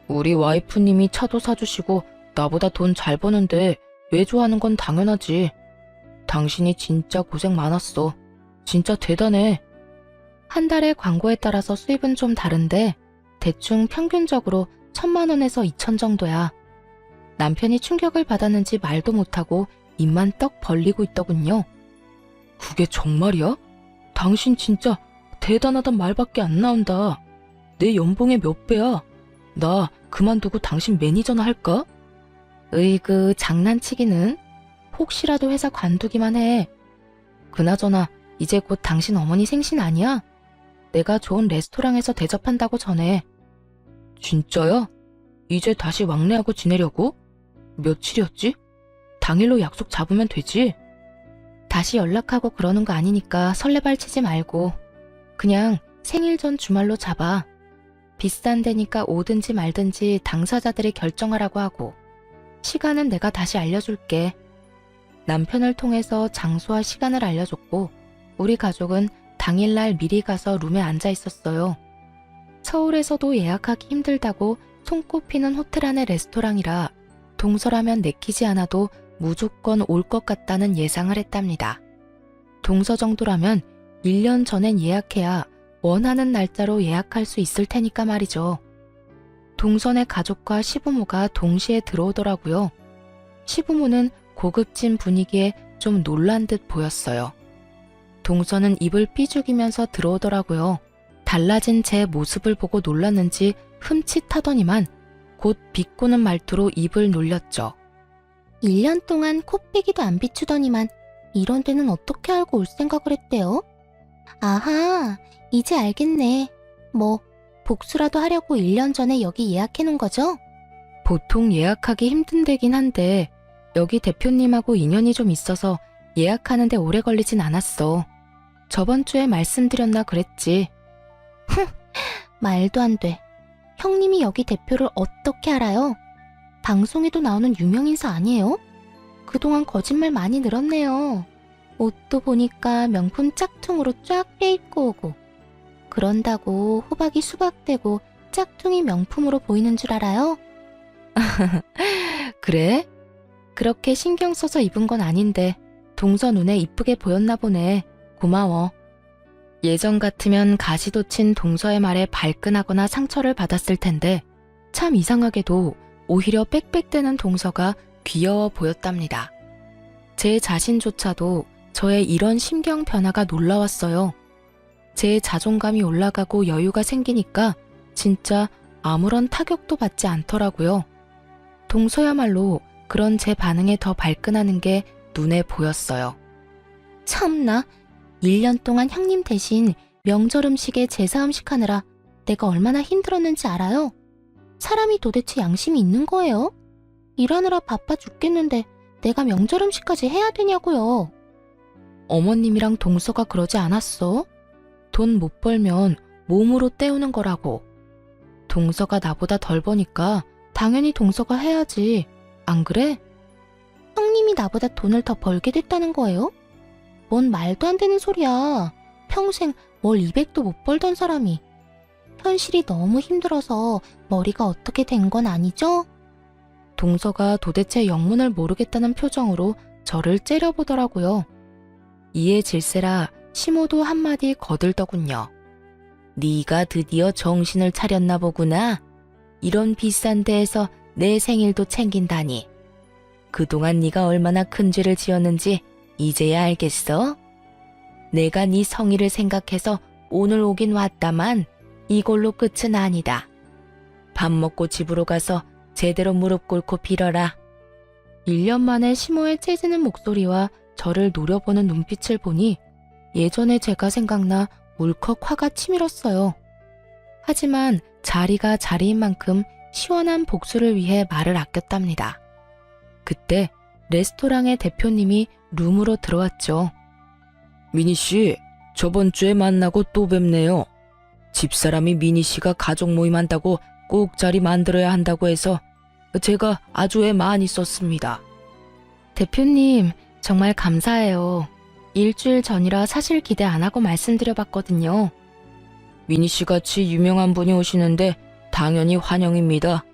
우리 와이프님이 차도 사주시고 나보다 돈 잘 버는데 왜 좋아하는 건 당연하지. 당신이 진짜 고생 많았어. 진짜 대단해. 한 달에 광고에 따라서 수입은 좀 다른데 대충 평균적으로 1,000만 원에서 2,000 정도야. 남편이 충격을 받았는지 말도 못하고 입만 떡 벌리고 있더군요. 그게 정말이야? 당신 진짜 대단하단 말밖에 안 나온다. 내 연봉의 몇 배야? 나 그만두고 당신 매니저나 할까? 으이그 장난치기는. 혹시라도 회사 관두기만 해. 그나저나 이제 곧 당신 어머니 생신 아니야? 내가 좋은 레스토랑에서 대접한다고 전해. 진짜야? 이제 다시 왕래하고 지내려고? 며칠이었지? 당일로 약속 잡으면 되지? 다시 연락하고 그러는 거 아니니까 설레발 치지 말고 그냥 생일 전 주말로 잡아. 비싼 데니까 오든지 말든지 당사자들이 결정하라고 하고 시간은 내가 다시 알려줄게. 남편을 통해서 장소와 시간을 알려줬고 우리 가족은 당일날 미리 가서 룸에 앉아 있었어요. 서울에서도 예약하기 힘들다고 손꼽히는 호텔 안의 레스토랑이라 동서라면 내키지 않아도 무조건 올 것 같다는 예상을 했답니다. 동서 정도라면 1년 전엔 예약해야 원하는 날짜로 예약할 수 있을 테니까 말이죠. 동선의 가족과 시부모가 동시에 들어오더라고요. 시부모는 고급진 분위기에 좀 놀란 듯 보였어요. 동서는 입을 삐죽이면서 들어오더라고요. 달라진 제 모습을 보고 놀랐는지 흠칫하더니만 곧 비꼬는 말투로 입을 놀렸죠. 1년 동안 코빼기도 안 비추더니만 이런 데는 어떻게 알고 올 생각을 했대요? 아하, 이제 알겠네. 뭐 복수라도 하려고 1년 전에 여기 예약해놓은 거죠? 보통 예약하기 힘든 데긴 한데 여기 대표님하고 인연이 좀 있어서 예약하는데 오래 걸리진 않았어. 저번 주에 말씀드렸나 그랬지. 말도 안 돼. 형님이 여기 대표를 어떻게 알아요? 방송에도 나오는 유명인사 아니에요? 그동안 거짓말 많이 늘었네요. 옷도 보니까 명품 짝퉁으로 쫙 빼입고 오고 그런다고 호박이 수박되고 짝퉁이 명품으로 보이는 줄 알아요? 그래? 그렇게 신경 써서 입은 건 아닌데 동서 눈에 이쁘게 보였나 보네. 고마워. 예전 같으면 가시도 친 동서의 말에 발끈하거나 상처를 받았을 텐데 참 이상하게도 오히려 빽빽대는 동서가 귀여워 보였답니다. 제 자신조차도 저의 이런 심경 변화가 놀라웠어요. 제 자존감이 올라가고 여유가 생기니까 진짜 아무런 타격도 받지 않더라고요. 동서야말로 그런 제 반응에 더 발끈하는 게 눈에 보였어요. 참나, 1년 동안 형님 대신 명절 음식에 제사 음식 하느라 내가 얼마나 힘들었는지 알아요? 사람이 도대체 양심이 있는 거예요? 일하느라 바빠 죽겠는데 내가 명절 음식까지 해야 되냐고요. 어머님이랑 동서가 그러지 않았어? 돈 못 벌면 몸으로 때우는 거라고. 동서가 나보다 덜 버니까 당연히 동서가 해야지. 안 그래? 형님이 나보다 돈을 더 벌게 됐다는 거예요? 뭔 말도 안 되는 소리야. 평생 월 200도 못 벌던 사람이. 현실이 너무 힘들어서 머리가 어떻게 된 건 아니죠? 동서가 도대체 영문을 모르겠다는 표정으로 저를 째려보더라고요. 이에 질세라 시모도 한마디 거들더군요. 네가 드디어 정신을 차렸나 보구나. 이런 비싼 데에서 내 생일도 챙긴다니. 그동안 네가 얼마나 큰 죄를 지었는지 이제야 알겠어? 내가 네 성의를 생각해서 오늘 오긴 왔다만 이걸로 끝은 아니다. 밥 먹고 집으로 가서 제대로 무릎 꿇고 빌어라. 1년 만에 시모의 째지는 목소리와 저를 노려보는 눈빛을 보니 예전에 제가 생각나 울컥 화가 치밀었어요. 하지만 자리가 자리인 만큼 시원한 복수를 위해 말을 아꼈답니다. 그때 레스토랑의 대표님이 룸으로 들어왔죠. 미니 씨, 저번 주에 만나고 또 뵙네요. 집사람이 미니 씨가 가족 모임 한다고 꼭 자리 만들어야 한다고 해서 제가 아주 애 많이 썼습니다. 대표님, 정말 감사해요. 일주일 전이라 사실 기대 안 하고 말씀드려봤거든요. 미니 씨 같이 유명한 분이 오시는데 당연히 환영입니다.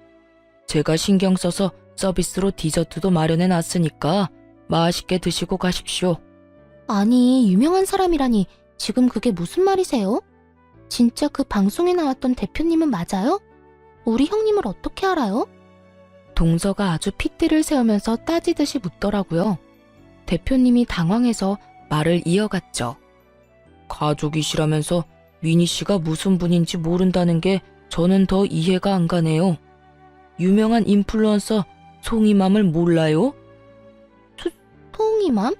제가 신경 써서 서비스로 디저트도 마련해 놨으니까 맛있게 드시고 가십시오. 아니, 유명한 사람이라니 지금 그게 무슨 말이세요? 진짜 그 방송에 나왔던 대표님은 맞아요? 우리 형님을 어떻게 알아요? 동서가 아주 핏대를 세우면서 따지듯이 묻더라고요. 대표님이 당황해서 말을 이어갔죠. 가족이시라면서 미니 씨가 무슨 분인지 모른다는 게 저는 더 이해가 안 가네요. 유명한 인플루언서 송이맘을 몰라요? 송이맘?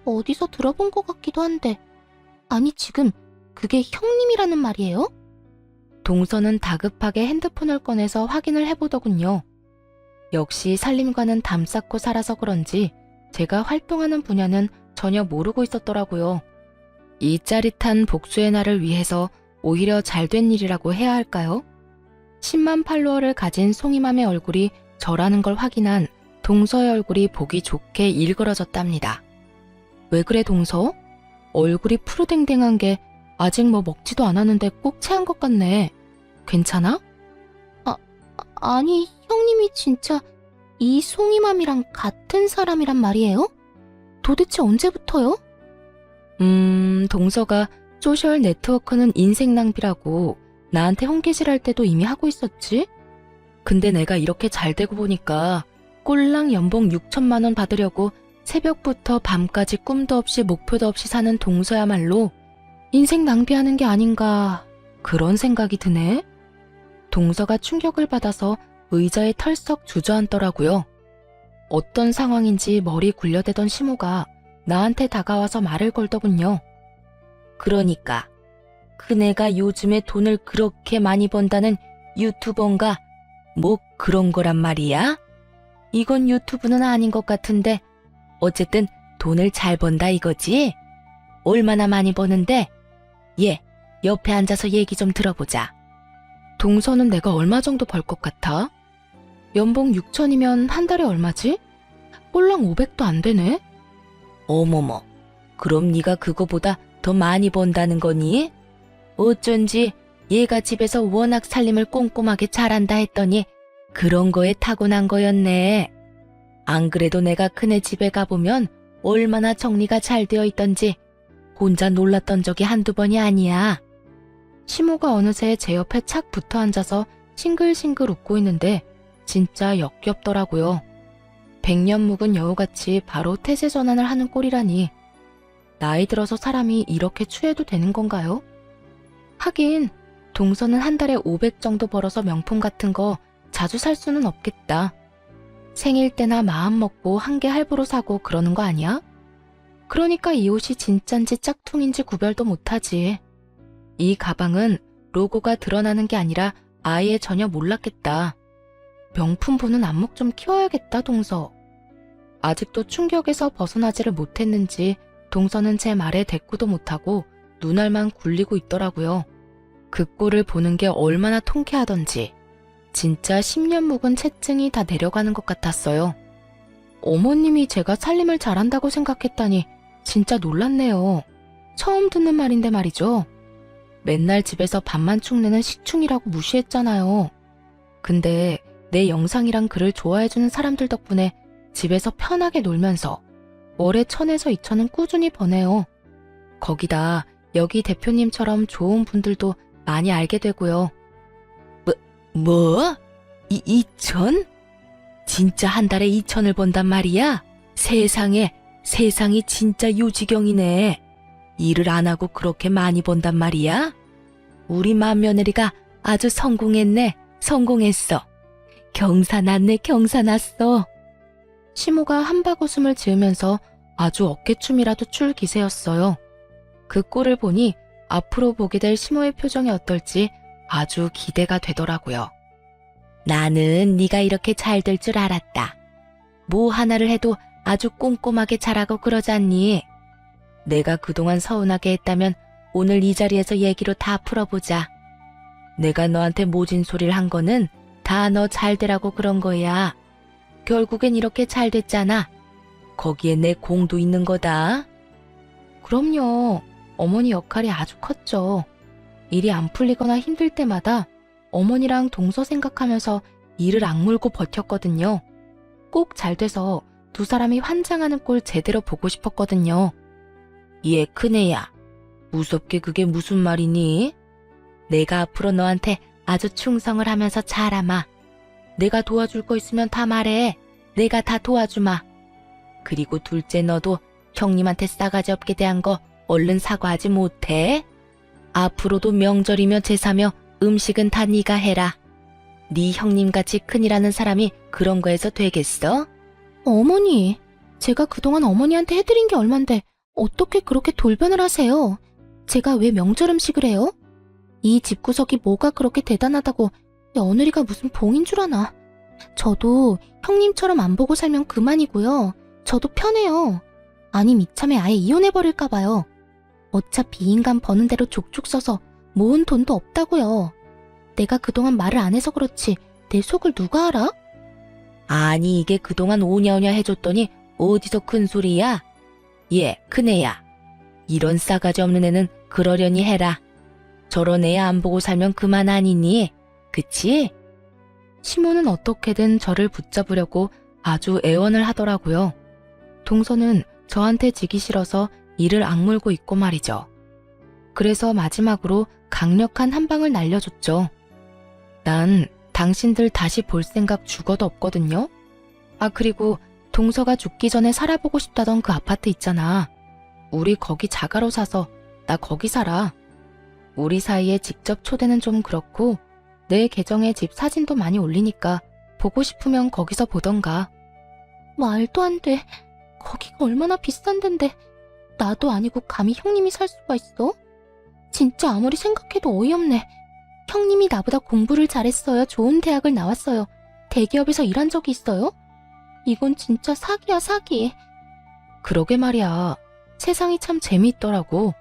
어디서 들어본 것 같기도 한데. 아니, 지금 그게 형님이라는 말이에요? 동서는 다급하게 핸드폰을 꺼내서 확인을 해보더군요. 역시 살림과는 담쌓고 살아서 그런지 제가 활동하는 분야는 전혀 모르고 있었더라고요. 이 짜릿한 복수의 날을 위해서 오히려 잘된 일이라고 해야 할까요? 10만 팔로워를 가진 송이맘의 얼굴이 저라는 걸 확인한 동서의 얼굴이 보기 좋게 일그러졌답니다. 왜 그래 동서? 얼굴이 푸르댕댕한 게 아직 뭐 먹지도 않았는데 꼭 체한 것 같네. 괜찮아? 아니, 형님이 진짜 이 송이맘이랑 같은 사람이란 말이에요? 도대체 언제부터요? 동서가 소셜 네트워크는 인생 낭비라고 나한테 홈게시할 때도 이미 하고 있었지? 근데 내가 이렇게 잘 되고 보니까 꼴랑 연봉 6천만 원 받으려고 새벽부터 밤까지 꿈도 없이 목표도 없이 사는 동서야말로 인생 낭비하는 게 아닌가 그런 생각이 드네. 동서가 충격을 받아서 의자에 털썩 주저앉더라고요. 어떤 상황인지 머리 굴려대던 시모가 나한테 다가와서 말을 걸더군요. 그러니까 그네가 요즘에 돈을 그렇게 많이 번다는 유튜버인가 뭐 그런 거란 말이야? 이건 유튜브는 아닌 것 같은데 어쨌든 돈을 잘 번다 이거지? 얼마나 많이 버는데? 얘 옆에 앉아서 얘기 좀 들어보자. 동서는 내가 얼마 정도 벌 것 같아? 연봉 6천이면 한 달에 얼마지? 꼴랑 500도 안 되네? 어머머, 그럼 네가 그거보다 더 많이 번다는 거니? 어쩐지 얘가 집에서 워낙 살림을 꼼꼼하게 잘한다 했더니 그런 거에 타고난 거였네. 안 그래도 내가 그네 집에 가보면 얼마나 정리가 잘 되어 있던지 혼자 놀랐던 적이 한두 번이 아니야. 시모가 어느새 제 옆에 착 붙어 앉아서 싱글싱글 웃고 있는데 진짜 역겹더라고요. 100년 묵은 여우같이 바로 태세 전환을 하는 꼴이라니. 나이 들어서 사람이 이렇게 취해도 되는 건가요? 하긴 동서는 한 달에 500 정도 벌어서 명품 같은 거 자주 살 수는 없겠다. 생일 때나 마음 먹고 한 개 할부로 사고 그러는 거 아니야? 그러니까 이 옷이 진짠지 짝퉁인지 구별도 못하지. 이 가방은 로고가 드러나는 게 아니라 아예 전혀 몰랐겠다. 명품 보는 안목 좀 키워야겠다, 동서. 아직도 충격에서 벗어나지를 못했는지 동서는 제 말에 대꾸도 못하고 눈알만 굴리고 있더라고요. 그 꼴을 보는 게 얼마나 통쾌하던지 진짜 10년 묵은 체증이 다 내려가는 것 같았어요. 어머님이 제가 살림을 잘한다고 생각했다니 진짜 놀랐네요. 처음 듣는 말인데 말이죠. 맨날 집에서 밥만 축내는 식충이라고 무시했잖아요. 근데 내 영상이랑 글을 좋아해주는 사람들 덕분에 집에서 편하게 놀면서 월에 1000에서 2000은 꾸준히 버네요. 거기다 여기 대표님처럼 좋은 분들도 많이 알게 되고요. 뭐? 2000? 진짜 한 달에 2000을 번단 말이야? 세상이 진짜 요지경이네. 일을 안 하고 그렇게 많이 번단 말이야? 우리 맏며느리가 아주 성공했네. 성공했어. 경사났네, 경사났어. 시모가 한바구음을 지으면서 아주 어깨춤이라도 출 기세였어요. 그 꼴을 보니 앞으로 보게 될 시모의 표정이 어떨지 아주 기대가 되더라고요. 나는 네가 이렇게 잘 될 줄 알았다. 뭐 하나를 해도 아주 꼼꼼하게 잘하고 그러잖니. 내가 그동안 서운하게 했다면 오늘 이 자리에서 얘기로 다 풀어보자. 내가 너한테 모진 소리를 한 거는 다 너 잘 되라고 그런 거야. 결국엔 이렇게 잘 됐잖아. 거기에 내 공도 있는 거다. 그럼요. 어머니 역할이 아주 컸죠. 일이 안 풀리거나 힘들 때마다 어머니랑 동서 생각하면서 일을 악물고 버텼거든요. 꼭 잘 돼서 두 사람이 환장하는 꼴 제대로 보고 싶었거든요. 얘 큰애야. 무섭게 그게 무슨 말이니? 내가 앞으로 너한테 아주 충성을 하면서 잘하마. 내가 도와줄 거 있으면 다 말해. 내가 다 도와주마. 그리고 둘째 너도 형님한테 싸가지 없게 대한 거 얼른 사과하지 못해? 앞으로도 명절이며 제사며 음식은 다 네가 해라. 네 형님같이 큰이라는 사람이 그런 거에서 되겠어? 어머니, 제가 그동안 어머니한테 해드린 게 얼만데 어떻게 그렇게 돌변을 하세요? 제가 왜 명절 음식을 해요? 이 집구석이 뭐가 그렇게 대단하다고 며느리가 무슨 봉인 줄 아나. 저도 형님처럼 안 보고 살면 그만이고요. 저도 편해요. 아님 이참에 아예 이혼해버릴까봐요. 어차피 이 인간 버는 대로 족족 써서 모은 돈도 없다고요. 내가 그동안 말을 안 해서 그렇지 내 속을 누가 알아? 아니 이게 그동안 오냐오냐 해줬더니 어디서 큰 소리야? 얘 큰애야. 이런 싸가지 없는 애는 그러려니 해라. 저런 애 안 보고 살면 그만 아니니? 그치? 시모는 어떻게든 저를 붙잡으려고 아주 애원을 하더라고요. 동서는 저한테 지기 싫어서 이를 악물고 있고 말이죠. 그래서 마지막으로 강력한 한 방을 날려줬죠. 난 당신들 다시 볼 생각 죽어도 없거든요. 아 그리고 동서가 죽기 전에 살아보고 싶다던 그 아파트 있잖아. 우리 거기 자가로 사서 나 거기 살아. 우리 사이에 직접 초대는 좀 그렇고 내 계정에 집 사진도 많이 올리니까 보고 싶으면 거기서 보던가. 말도 안 돼. 거기가 얼마나 비싼 데인데 나도 아니고 감히 형님이 살 수가 있어? 진짜 아무리 생각해도 어이없네. 형님이 나보다 공부를 잘했어요. 좋은 대학을 나왔어요. 대기업에서 일한 적이 있어요? 이건 진짜 사기야, 사기. 그러게 말이야. 세상이 참 재미있더라고.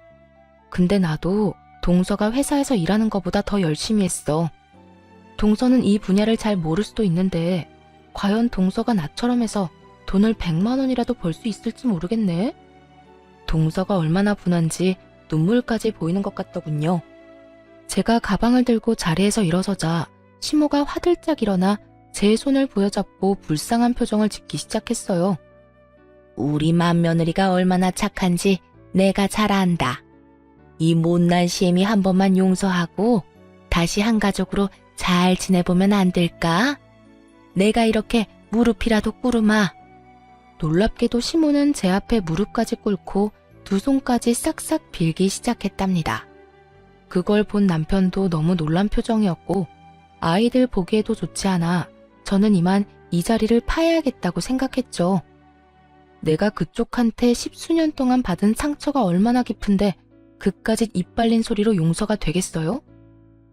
근데 나도 동서가 회사에서 일하는 것보다 더 열심히 했어. 동서는 이 분야를 잘 모를 수도 있는데 과연 동서가 나처럼 해서 돈을 100만 원이라도 벌 수 있을지 모르겠네. 동서가 얼마나 분한지 눈물까지 보이는 것 같더군요. 제가 가방을 들고 자리에서 일어서자 시모가 화들짝 일어나 제 손을 부여잡고 불쌍한 표정을 짓기 시작했어요. 우리 맏며느리가 얼마나 착한지 내가 잘 안다. 이 못난 시엠이 한 번만 용서하고 다시 한 가족으로 잘 지내보면 안 될까? 내가 이렇게 무릎이라도 꿇으마. 놀랍게도 시모는 제 앞에 무릎까지 꿇고 두 손까지 싹싹 빌기 시작했답니다. 그걸 본 남편도 너무 놀란 표정이었고 아이들 보기에도 좋지 않아 저는 이만 이 자리를 파야겠다고 생각했죠. 내가 그쪽한테 10수년 동안 받은 상처가 얼마나 깊은데 그까짓 입 발린 소리로 용서가 되겠어요?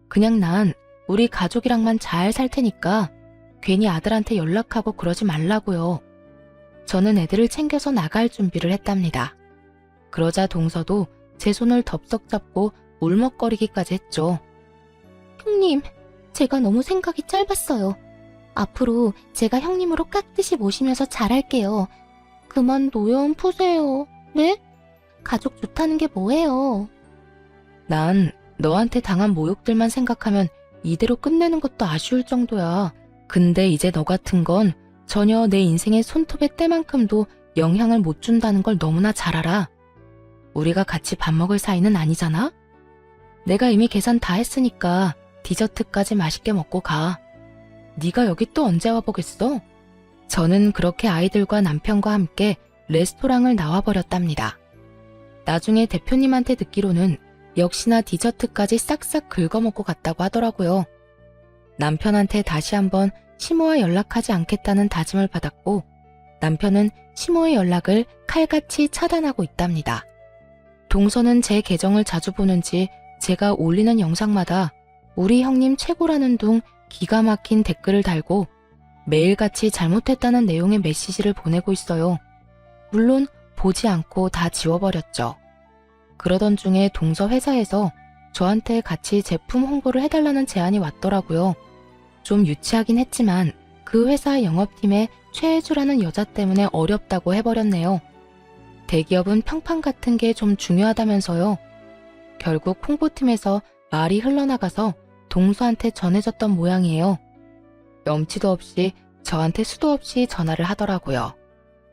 그냥 난 우리 가족이랑만 잘 살 테니까 괜히 아들한테 연락하고 그러지 말라고요. 저는 애들을 챙겨서 나갈 준비를 했답니다. 그러자 동서도 제 손을 덥석 잡고 울먹거리기까지 했죠. 형님, 제가 너무 생각이 짧았어요. 앞으로 제가 형님으로 깍듯이 모시면서 잘할게요. 그만 노여움 푸세요. 네? 가족 좋다는 게 뭐예요? 난 너한테 당한 모욕들만 생각하면 이대로 끝내는 것도 아쉬울 정도야. 근데 이제 너 같은 건 전혀 내 인생의 손톱의 때만큼도 영향을 못 준다는 걸 너무나 잘 알아. 우리가 같이 밥 먹을 사이는 아니잖아? 내가 이미 계산 다 했으니까 디저트까지 맛있게 먹고 가. 네가 여기 또 언제 와보겠어? 저는 그렇게 아이들과 남편과 함께 레스토랑을 나와버렸답니다. 나중에 대표님한테 듣기로는 역시나 디저트까지 싹싹 긁어먹고 갔다고 하더라고요. 남편한테 다시 한번 시모와 연락하지 않겠다는 다짐을 받았고 남편은 시모의 연락을 칼같이 차단하고 있답니다. 동서는 제 계정을 자주 보는지 제가 올리는 영상마다 우리 형님 최고라는 둥 기가 막힌 댓글을 달고 매일같이 잘못했다는 내용의 메시지를 보내고 있어요. 물론 보지 않고 다 지워버렸죠. 그러던 중에 동서 회사에서 저한테 같이 제품 홍보를 해달라는 제안이 왔더라고요. 좀 유치하긴 했지만 그 회사 영업팀에 최혜주라는 여자 때문에 어렵다고 해버렸네요. 대기업은 평판 같은 게 좀 중요하다면서요. 결국 홍보팀에서 말이 흘러나가서 동서한테 전해졌던 모양이에요. 염치도 없이 저한테 수도 없이 전화를 하더라고요.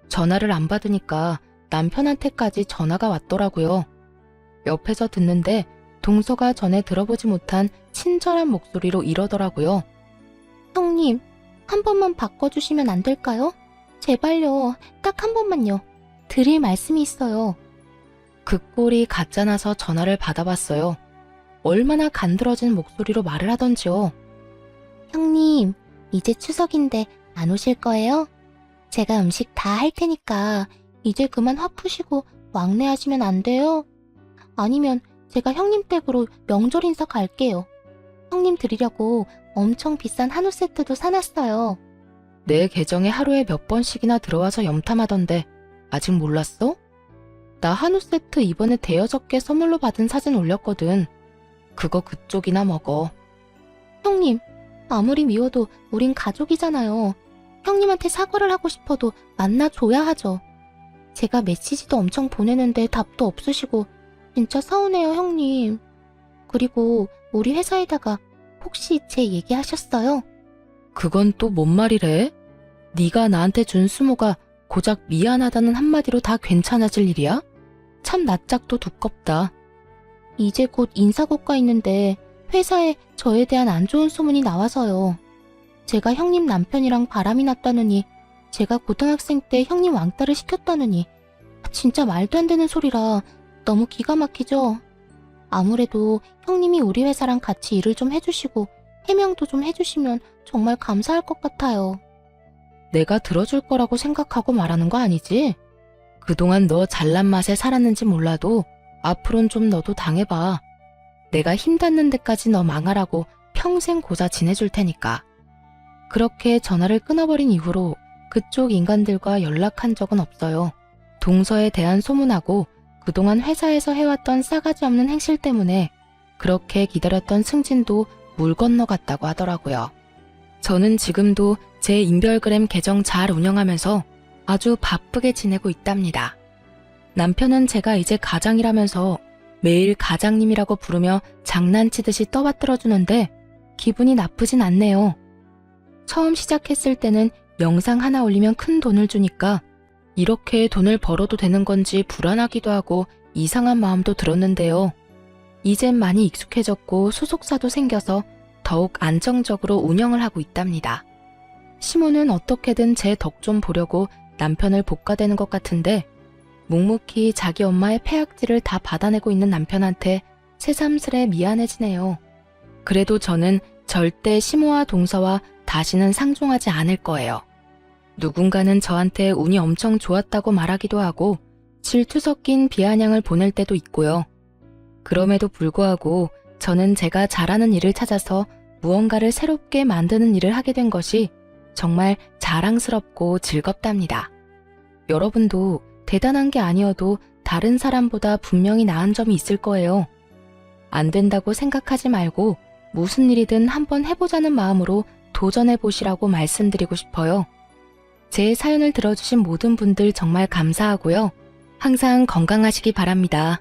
전화를 안 받으니까 남편한테까지 전화가 왔더라고요. 옆에서 듣는데 동서가 전에 들어보지 못한 친절한 목소리로 이러더라고요. 형님, 한 번만 바꿔주시면 안 될까요? 제발요. 딱 한 번만요. 드릴 말씀이 있어요. 그 꼴이 가짜나서 전화를 받아봤어요. 얼마나 간드러진 목소리로 말을 하던지요. 형님, 이제 추석인데 안 오실 거예요? 제가 음식 다 할 테니까 이제 그만 화 푸시고 왕래하시면 안 돼요? 아니면 제가 형님 댁으로 명절 인사 갈게요. 형님 드리려고 엄청 비싼 한우 세트도 사놨어요. 내 계정에 하루에 몇 번씩이나 들어와서 염탐하던데 아직 몰랐어? 나 한우 세트 이번에 대여섯 개 선물로 받은 사진 올렸거든. 그거 그쪽이나 먹어. 형님, 아무리 미워도 우린 가족이잖아요. 형님한테 사과를 하고 싶어도 만나줘야 하죠. 제가 메시지도 엄청 보내는데 답도 없으시고 진짜 서운해요, 형님. 그리고 우리 회사에다가 혹시 제 얘기하셨어요? 그건 또 뭔 말이래? 네가 나한테 준 수모가 고작 미안하다는 한마디로 다 괜찮아질 일이야? 참 낯짝도 두껍다. 이제 곧 인사고과 있는데 회사에 저에 대한 안 좋은 소문이 나와서요. 제가 형님 남편이랑 바람이 났다느니, 제가 고등학생 때 형님 왕따를 시켰다느니, 진짜 말도 안 되는 소리라 너무 기가 막히죠? 아무래도 형님이 우리 회사랑 같이 일을 좀 해주시고 해명도 좀 해주시면 정말 감사할 것 같아요. 내가 들어줄 거라고 생각하고 말하는 거 아니지? 그동안 너 잘난 맛에 살았는지 몰라도 앞으론 좀 너도 당해봐. 내가 힘 닿는 데까지 너 망하라고 평생 고자 지내줄 테니까. 그렇게 전화를 끊어버린 이후로 그쪽 인간들과 연락한 적은 없어요. 동서에 대한 소문하고 그동안 회사에서 해왔던 싸가지 없는 행실 때문에 그렇게 기다렸던 승진도 물 건너갔다고 하더라고요. 저는 지금도 제 인별그램 계정 잘 운영하면서 아주 바쁘게 지내고 있답니다. 남편은 제가 이제 가장이라면서 매일 가장님이라고 부르며 장난치듯이 떠받들어주는데 기분이 나쁘진 않네요. 처음 시작했을 때는 영상 하나 올리면 큰 돈을 주니까 이렇게 돈을 벌어도 되는 건지 불안하기도 하고 이상한 마음도 들었는데요. 이젠 많이 익숙해졌고 소속사도 생겨서 더욱 안정적으로 운영을 하고 있답니다. 시모는 어떻게든 제 덕 좀 보려고 남편을 볶아대는 것 같은데 묵묵히 자기 엄마의 폐악질을 다 받아내고 있는 남편한테 새삼스레 미안해지네요. 그래도 저는 절대 시모와 동서와 다시는 상종하지 않을 거예요. 누군가는 저한테 운이 엄청 좋았다고 말하기도 하고 질투 섞인 비아냥을 보낼 때도 있고요. 그럼에도 불구하고 저는 제가 잘하는 일을 찾아서 무언가를 새롭게 만드는 일을 하게 된 것이 정말 자랑스럽고 즐겁답니다. 여러분도 대단한 게 아니어도 다른 사람보다 분명히 나은 점이 있을 거예요. 안 된다고 생각하지 말고 무슨 일이든 한번 해보자는 마음으로 도전해보시라고 말씀드리고 싶어요. 제 사연을 들어주신 모든 분들 정말 감사하고요. 항상 건강하시기 바랍니다.